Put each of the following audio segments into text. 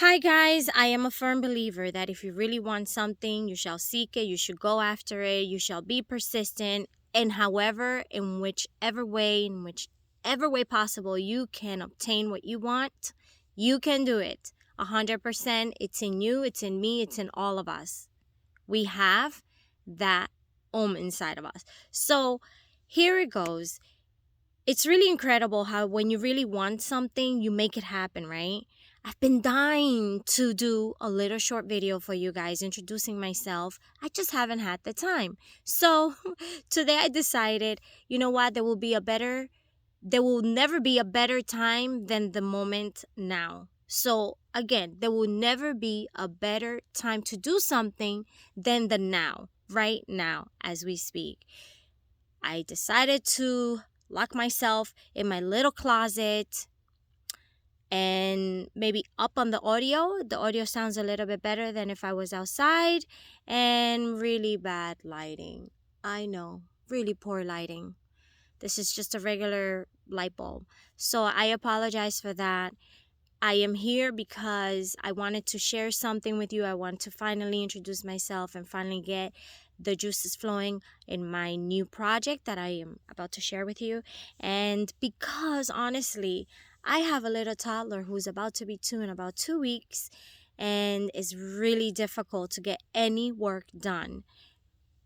Hi, guys. I am a firm believer that if you really want something, you shall seek it, you should go after it, you shall be persistent, and in whichever way possible, you can obtain what you want. You can do it. 100%. It's in you, it's in me, it's in all of us. We have that inside of us. So here it goes. It's really incredible how when you really want something, you make it happen, right? I've been dying to do a little short video for you guys introducing myself. I just haven't had the time. So today I decided, you know what, there will never be a better time than the moment now. So again, there will never be a better time to do something than the now, right now as we speak. I decided to lock myself in my little closet and maybe up on the audio. The audio sounds a little bit better than if I was outside, and really bad lighting. I know, really poor lighting. This is just a regular light bulb. So I apologize for that. I am here because I wanted to share something with you. I want to finally introduce myself and finally get the juices flowing in my new project that I am about to share with you. And because honestly, I have a little toddler who's about to be 2 in about 2 weeks, and it's really difficult to get any work done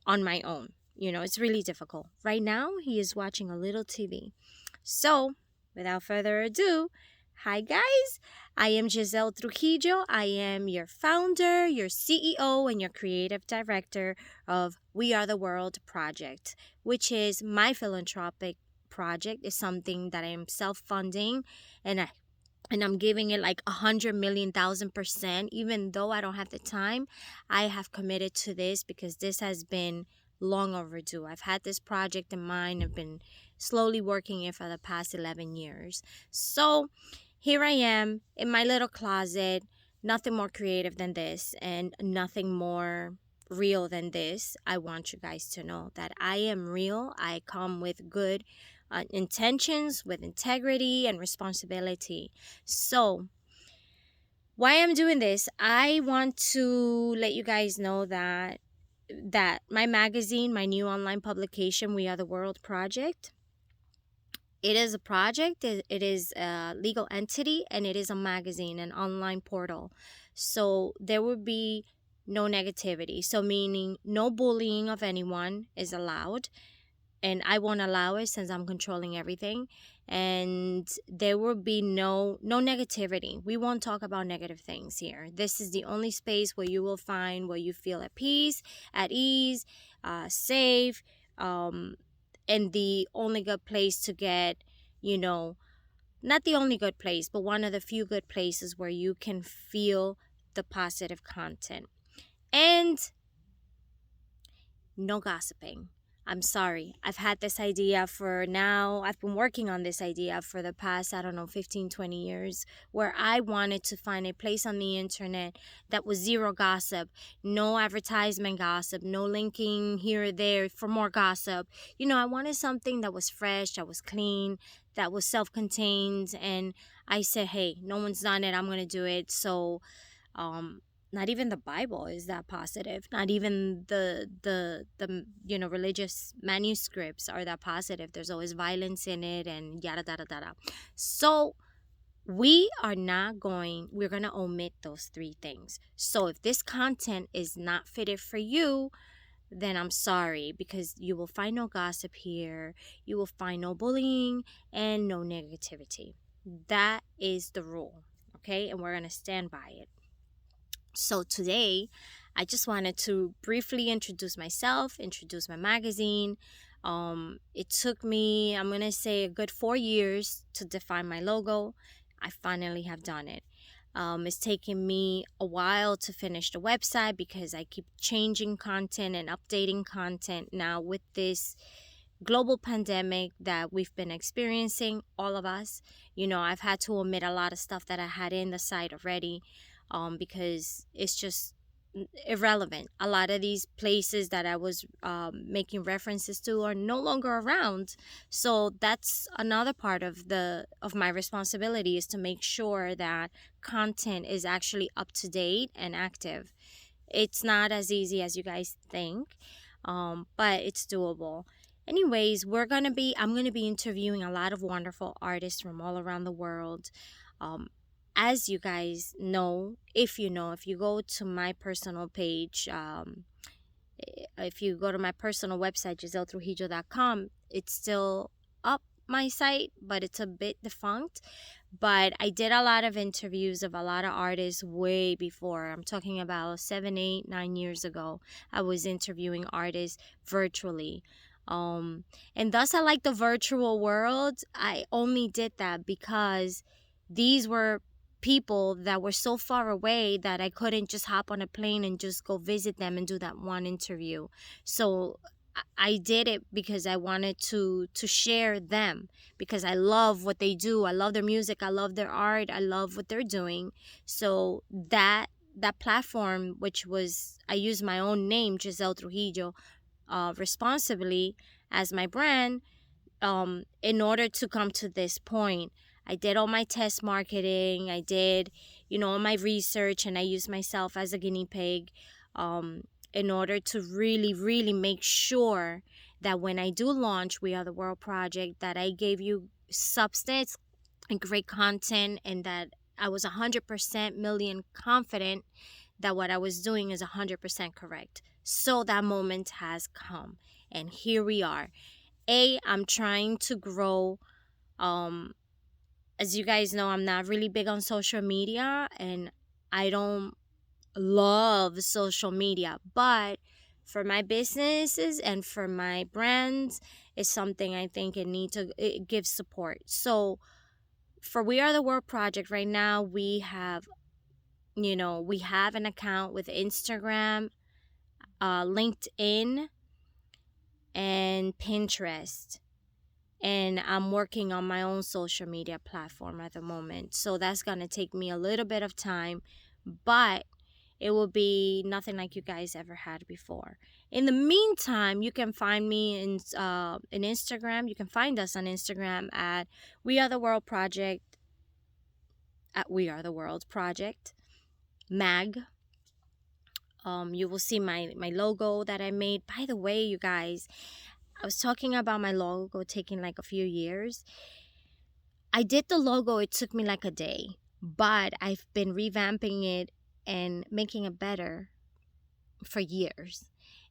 on my own. It's really difficult. Right now, he is watching a little TV. So, without further ado, hi guys, I am Giselle Trujillo. I am your founder, your CEO, and your creative director of We Are the World Project, which is my philanthropic project. Is something that I am self-funding, and I'm giving it like 100,000,000%. Even though I don't have the time, I have committed to this because this has been long overdue. I've had this project in mind. I've been slowly working it for the past 11 years. So here I am in my little closet. Nothing more creative than this and nothing more real than this. I want you guys to know that I am real. I come with good intentions, with integrity and responsibility. So, why I'm doing this, I want to let you guys know that my magazine, my new online publication, We Are the World Project, it is a project, it is a legal entity, and it is a magazine, an online portal. So there will be no negativity. So meaning no bullying of anyone is allowed, and I won't allow it since I'm controlling everything. And there will be no negativity. We won't talk about negative things here. This is the only space where you will find where you feel at peace, at ease, safe, and the only good place to get, you know, not the only good place, but one of the few good places where you can feel the positive content. And no gossiping. I'm sorry. I've had this idea for now. I've been working on this idea for the past, I don't know, 15, 20 years, where I wanted to find a place on the internet that was zero gossip, no advertisement gossip, no linking here or there for more gossip. I wanted something that was fresh, that was clean, that was self-contained. And I said, hey, no one's done it. I'm going to do it. So, not even the Bible is that positive. Not even the religious manuscripts are that positive. There's always violence in it and yada yada yada. So we're going to omit those three things. So if this content is not fitted for you, then I'm sorry, because you will find no gossip here. You will find no bullying and no negativity. That is the rule, okay? And we're going to stand by it. So today, I just wanted to briefly introduce myself, introduce my magazine. It took me, I'm going to say, a good 4 years to define my logo. I finally have done it. It's taken me a while to finish the website because I keep changing content and updating content now with this global pandemic that we've been experiencing, all of us. I've had to omit a lot of stuff that I had in the site already, because it's just irrelevant. A lot of these places that I was making references to are no longer around. So that's another part of my responsibility, is to make sure that content is actually up to date and active. It's not as easy as you guys think, but it's doable. Anyways, I'm gonna be interviewing a lot of wonderful artists from all around the world. Um, as you guys know, if you go to my personal page, if you go to my personal website, giselletrujillo.com, it's still up, my site, but it's a bit defunct. But I did a lot of interviews of a lot of artists way before. I'm talking about 7, 8, 9 years ago. I was interviewing artists virtually. And thus I like the virtual world. I only did that because these were people that were so far away that I couldn't just hop on a plane and just go visit them and do that one interview. So I did it because I wanted to share them, because I love what they do. I love their music. I love their art. I love what they're doing. So that platform, which was, I used my own name, Giselle Trujillo, responsibly as my brand, in order to come to this point. I did all my test marketing. I did, all my research, and I used myself as a guinea pig, in order to really, really make sure that when I do launch We Are the World project, that I gave you substance and great content, and that I was 100% million confident that what I was doing is 100% correct. So that moment has come, and here we are. I'm trying to grow. As you guys know, I'm not really big on social media, and I don't love social media, but for my businesses and for my brands, it's something I think it gives support. So for We Are the World project right now, we have an account with Instagram, LinkedIn, and Pinterest. And I'm working on my own social media platform at the moment. So that's going to take me a little bit of time, but it will be nothing like you guys ever had before. In the meantime, you can find me in Instagram. You can find us on Instagram at We Are the World Project, at We Are the World Project Mag. You will see my logo that I made. By the way, you guys, I was talking about my logo taking like a few years. I did the logo, it took me like a day, but I've been revamping it and making it better for years.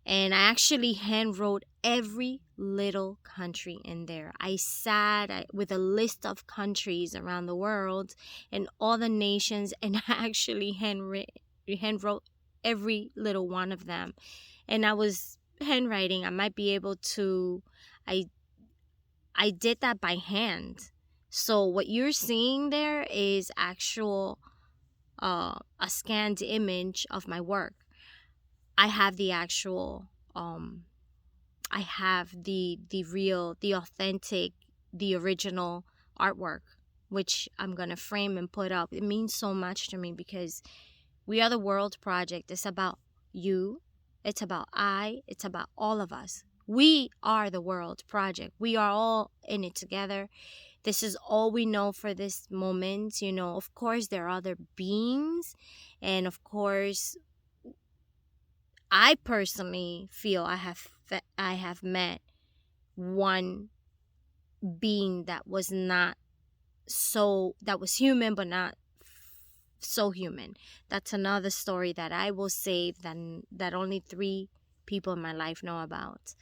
And I actually hand wrote every little country in there. I sat with a list of countries around the world and all the nations, and I actually hand wrote every little one of them. And I was handwriting. I might be able to. I did that by hand. So what you're seeing there is actual a scanned image of my work. I have the actual I have the real, the authentic, the original artwork, which I'm going to frame and put up. It means so much to me because We Are the World project is about you. It's about it's about all of us. We are the world project. We are all in it together. This is all we know for this moment. Of course, there are other beings. And of course, I personally feel I have met one being that was human, but not so human. That's another story that I will save, that only 3 people in my life know about.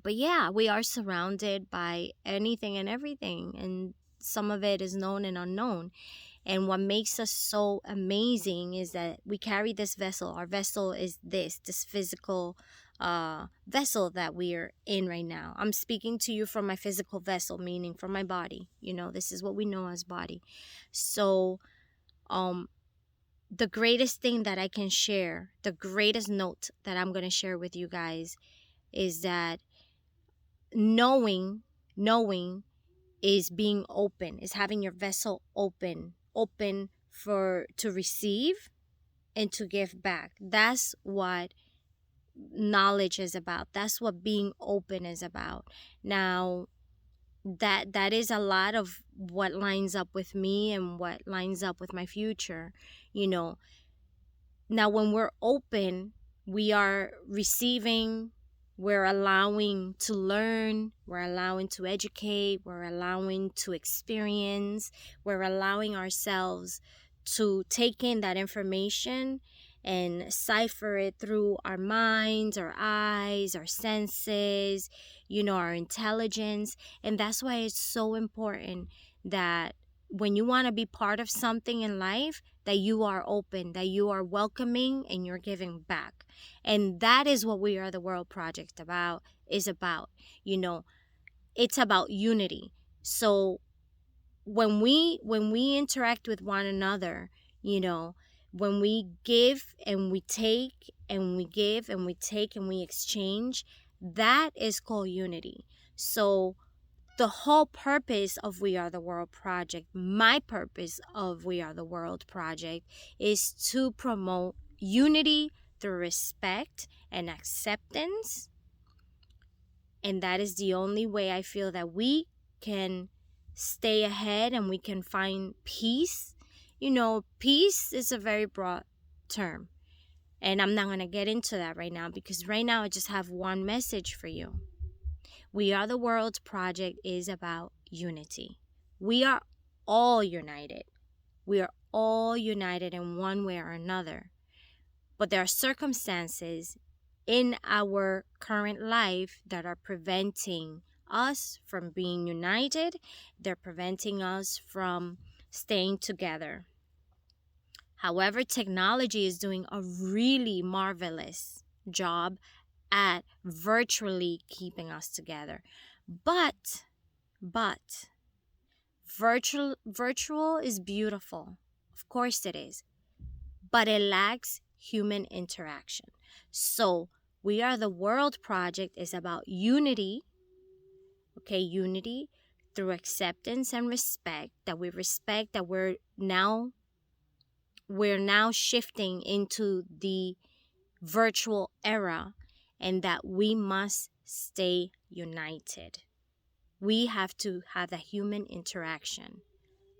But yeah, we are surrounded by anything and everything, and some of it is known and unknown. And what makes us so amazing is that we carry this vessel. Our vessel is this physical vessel that we're in right now. I'm speaking to you from my physical vessel, meaning from my body. This is what we know as body. So the greatest thing that I can share, the greatest note that I'm going to share with you guys is that knowing is being open, is having your vessel open to receive, and to give back. That's what knowledge is about. That's what being open is about. Now, that is a lot of what lines up with me and what lines up with my future, you know. Now, when we're open, we are receiving, we're allowing to learn, we're allowing to educate, we're allowing to experience, we're allowing ourselves to take in that information and cipher it through our minds, our eyes, our senses, our intelligence. And that's why it's so important that when you want to be part of something in life, that you are open, that you are welcoming, and you're giving back. And that is what We Are the World project is about. It's about unity. So when we interact with one another, when we give and we take, and we give and we take and we exchange, that is called unity. So the whole purpose of We Are the World project, my purpose of We Are the World project, is to promote unity through respect and acceptance. And that is the only way I feel that we can stay ahead and we can find peace. Peace is a very broad term. And I'm not going to get into that right now, because right now I just have one message for you. We Are the World project is about unity. We are all united. We are all united in one way or another. But there are circumstances in our current life that are preventing us from being united. They're preventing us from staying together. However, technology is doing a really marvelous job at virtually keeping us together. But virtual is beautiful. Of course it is. But it lacks human interaction. So, We Are the World project is about unity. Okay, unity through acceptance and respect, that we respect that we're now shifting into the virtual era, and that we must stay united. We have to have that human interaction.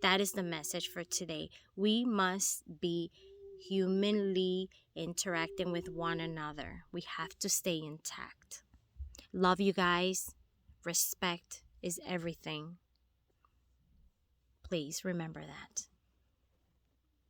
That is the message for today. We must be humanly interacting with one another. We have to stay intact. Love you guys. Respect is everything. Please remember that.